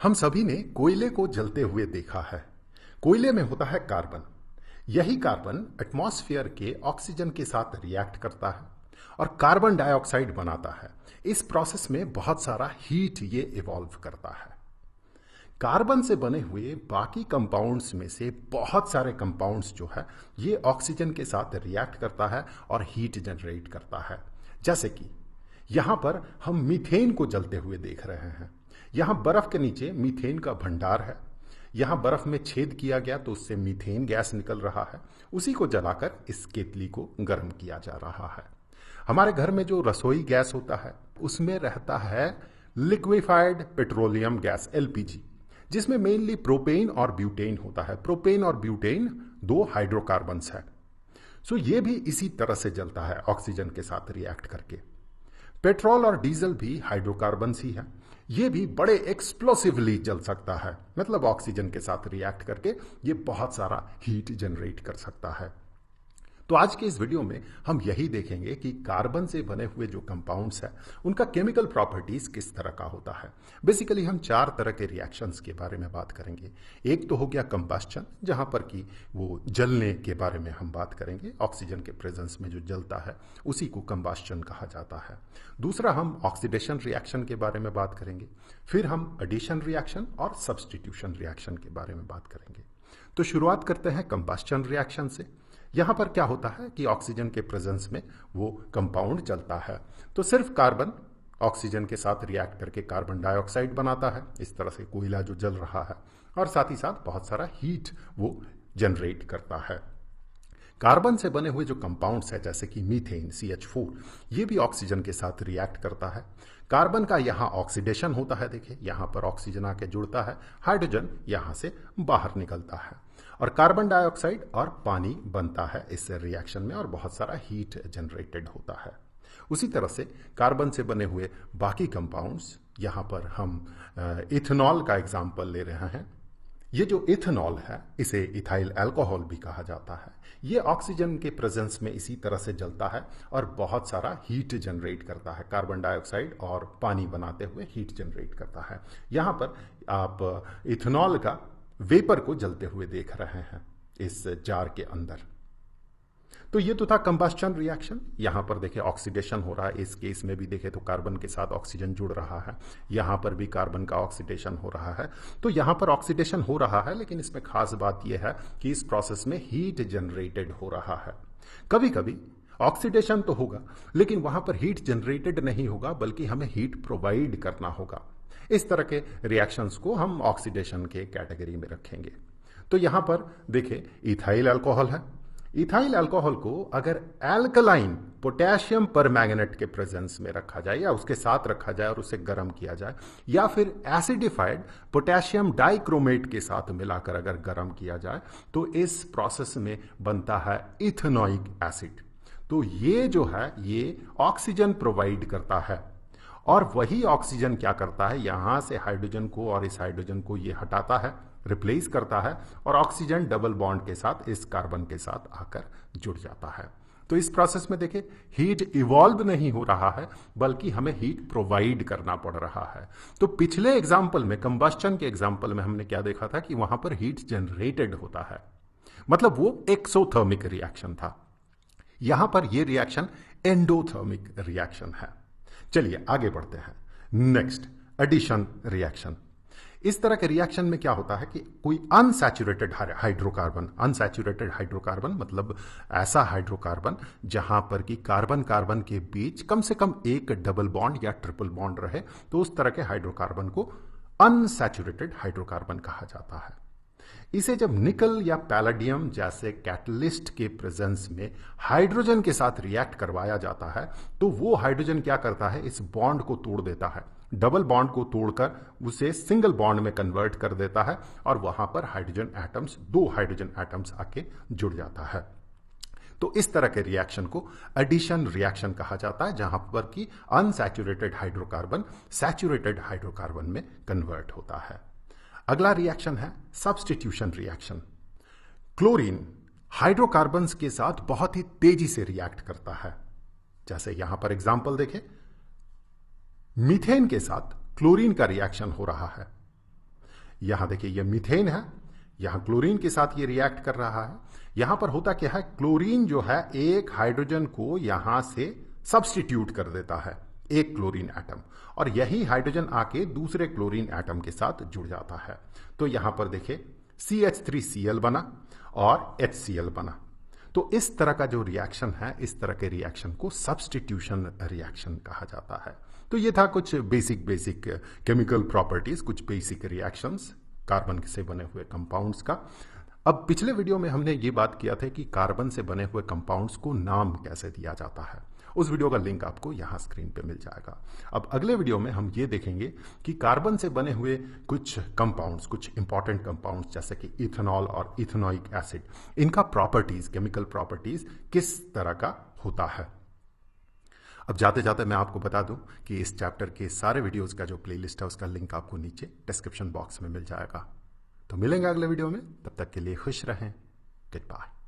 हम सभी ने कोयले को जलते हुए देखा है। कोयले में होता है कार्बन। यही कार्बन एटमॉस्फेयर के ऑक्सीजन के साथ रिएक्ट करता है और कार्बन डाइऑक्साइड बनाता है। इस प्रोसेस में बहुत सारा हीट ये इवॉल्व करता है। कार्बन से बने हुए बाकी कंपाउंड्स में से बहुत सारे कंपाउंड्स जो है ये ऑक्सीजन के साथ रिएक्ट करता है और हीट जनरेट करता है। जैसे कि यहां पर हम मीथेन को जलते हुए देख रहे हैं। यहां बर्फ के नीचे मीथेन का भंडार है। यहां बर्फ में छेद किया गया तो उससे मीथेन गैस निकल रहा है। उसी को जलाकर इस केतली को गर्म किया जा रहा है। हमारे घर में जो रसोई गैस होता है उसमें रहता है लिक्विफाइड पेट्रोलियम गैस एलपीजी, जिसमें मेनली प्रोपेन और ब्यूटेन होता है। प्रोपेन और ब्यूटेन दो हाइड्रोकार्बन्स है। सो ये भी इसी तरह से जलता है ऑक्सीजन के साथ रिएक्ट करके। पेट्रोल और डीजल भी हाइड्रोकार्बन्स ही है। ये भी बड़े एक्सप्लोसिवली जल सकता है, मतलब ऑक्सीजन के साथ रिएक्ट करके ये बहुत सारा हीट जनरेट कर सकता है। तो आज के इस वीडियो में हम यही देखेंगे कि कार्बन से बने हुए जो कंपाउंड्स हैं उनका केमिकल प्रॉपर्टीज किस तरह का होता है। बेसिकली हम चार तरह के रिएक्शंस के बारे में बात करेंगे। एक तो हो गया कंबस्चन, जहां पर कि वो जलने के बारे में हम बात करेंगे। ऑक्सीजन के प्रेजेंस में जो जलता है उसी को कंबस्चन कहा जाता है। दूसरा हम ऑक्सीडेशन रिएक्शन के बारे में बात करेंगे। फिर हम एडिशन रिएक्शन और सब्स्टिट्यूशन रिएक्शन के बारे में बात करेंगे। तो शुरुआत करते हैं कंबस्चन रिएक्शन से। यहां पर क्या होता है कि ऑक्सीजन के प्रेजेंस में वो कंपाउंड जलता है तो सिर्फ कार्बन ऑक्सीजन के साथ रिएक्ट करके कार्बन डाइऑक्साइड बनाता है। इस तरह से कोयला जो जल रहा है और साथ ही साथ बहुत सारा हीट वो जनरेट करता है। कार्बन से बने हुए जो कंपाउंड्स है जैसे कि मीथेन CH4, ये भी ऑक्सीजन के साथ रिएक्ट करता है। कार्बन का यहाँ ऑक्सीडेशन होता है। देखिए यहाँ पर ऑक्सीजन आके जुड़ता है, हाइड्रोजन यहाँ से बाहर निकलता है और कार्बन डाइऑक्साइड और पानी बनता है इस रिएक्शन में और बहुत सारा हीट जनरेटेड होता है। उसी तरह से कार्बन से बने हुए बाकी कंपाउंड्स, यहाँ पर हम इथेनॉल का एग्जाम्पल ले रहे हैं। ये जो इथेनॉल है इसे इथाइल अल्कोहल भी कहा जाता है। ये ऑक्सीजन के प्रेजेंस में इसी तरह से जलता है और बहुत सारा हीट जनरेट करता है। कार्बन डाइऑक्साइड और पानी बनाते हुए हीट जनरेट करता है। यहाँ पर आप इथेनॉल का वेपर को जलते हुए देख रहे हैं इस जार के अंदर। तो ये तो था कंबस्चन रिएक्शन। यहां पर देखें ऑक्सीडेशन हो रहा है। इस केस में भी देखें तो कार्बन के साथ ऑक्सीजन जुड़ रहा है। यहां पर भी कार्बन का ऑक्सीडेशन हो रहा है। तो यहां पर ऑक्सीडेशन हो रहा है, लेकिन इसमें खास बात यह है कि इस प्रोसेस में हीट जनरेटेड हो रहा है। कभी कभी ऑक्सीडेशन तो होगा लेकिन वहां पर हीट जनरेटेड नहीं होगा, बल्कि हमें हीट प्रोवाइड करना होगा। इस तरह के रिएक्शंस को हम ऑक्सीडेशन के कैटेगरी में रखेंगे। तो यहां पर देखें इथाइल अल्कोहल है। इथाइल अल्कोहल को अगर एल्कलाइन पोटेशियम परमैंगनेट के प्रेजेंस में रखा जाए या उसके साथ रखा जाए और उसे गर्म किया जाए, या फिर एसिडिफाइड पोटेशियम डाइक्रोमेट के साथ मिलाकर अगर गर्म किया जाए तो इस प्रोसेस में बनता है इथेनोइक एसिड। तो ये जो है ये ऑक्सीजन प्रोवाइड करता है और वही ऑक्सीजन क्या करता है, यहां से हाइड्रोजन को और इस हाइड्रोजन को ये हटाता है, रिप्लेस करता है और ऑक्सीजन डबल बॉन्ड के साथ इस कार्बन के साथ आकर जुड़ जाता है। तो इस प्रोसेस में देखिए हीट इवॉल्व नहीं हो रहा है, बल्कि हमें हीट प्रोवाइड करना पड़ रहा है। तो पिछले एग्जाम्पल में, कंबस्चन के एग्जाम्पल में, हमने क्या देखा था कि वहां पर हीट जनरेटेड होता है, मतलब वो एक्सोथर्मिक रिएक्शन था। यहां पर यह रिएक्शन एंडोथर्मिक रिएक्शन है। चलिए आगे बढ़ते हैं। Next, addition reaction. इस तरह के रिएक्शन में क्या होता है कि कोई अनसैचुरेटेड हाइड्रोकार्बन, अनसैचुरेटेड हाइड्रोकार्बन मतलब ऐसा हाइड्रोकार्बन जहां पर कि कार्बन कार्बन के बीच कम से कम एक डबल बॉन्ड या ट्रिपल बॉन्ड रहे, तो उस तरह के हाइड्रोकार्बन को अनसैचुरेटेड हाइड्रोकार्बन कहा जाता है। इसे जब निकल या पैलेडियम जैसे कैटलिस्ट के प्रेजेंस में हाइड्रोजन के साथ रिएक्ट करवाया जाता है तो वो हाइड्रोजन क्या करता है, इस बॉन्ड को तोड़ देता है, डबल बॉन्ड को तोड़कर उसे सिंगल बॉन्ड में कन्वर्ट कर देता है और वहां पर हाइड्रोजन एटम्स, दो हाइड्रोजन एटम्स आके जुड़ जाता है। तो इस तरह के रिएक्शन को एडिशन रिएक्शन कहा जाता है, जहां पर कि अनसैचुरेटेड हाइड्रोकार्बन सैचुरेटेड हाइड्रोकार्बन में कन्वर्ट होता है। अगला रिएक्शन है सब्स्टिट्यूशन रिएक्शन। क्लोरीन हाइड्रोकार्बन्स के साथ बहुत ही तेजी से रिएक्ट करता है। जैसे यहां पर एग्जांपल देखें, मीथेन के साथ क्लोरीन का रिएक्शन हो रहा है। यहां देखिए ये मीथेन है, यहां क्लोरीन के साथ ये रिएक्ट कर रहा है। यहां पर होता क्या है, क्लोरीन जो है एक हाइड्रोजन को यहां से सब्स्टिट्यूट कर देता है, एक क्लोरीन एटम, और यही हाइड्रोजन आके दूसरे क्लोरीन एटम के साथ जुड़ जाता है। तो यहां पर देखिए CH3Cl बना और HCl बना। तो इस तरह का जो रिएक्शन है, इस तरह के रिएक्शन को सब्स्टिट्यूशन रिएक्शन कहा जाता है। तो ये था कुछ बेसिक केमिकल प्रॉपर्टीज, कुछ बेसिक रिएक्शंस कार्बन से बने हुए कंपाउंड्स का। अब पिछले वीडियो में हमने ये बात किया था कि कार्बन से बने हुए कंपाउंड्स को नाम कैसे दिया जाता है। उस वीडियो का लिंक आपको यहां स्क्रीन पे मिल जाएगा। अब अगले वीडियो में हम ये देखेंगे कि कार्बन से बने हुए कुछ कंपाउंड्स, कुछ इंपॉर्टेंट कंपाउंड्स जैसे कि इथेनॉल और इथेनोइक एसिड, इनका प्रॉपर्टीज, केमिकल प्रॉपर्टीज किस तरह का होता है। अब जाते जाते मैं आपको बता दूं कि इस चैप्टर के सारे वीडियोस का जो प्लेलिस्ट है उसका लिंक आपको नीचे डिस्क्रिप्शन बॉक्स में मिल जाएगा। तो मिलेंगे अगले वीडियो में, तब तक के लिए खुश रहें। Good bye.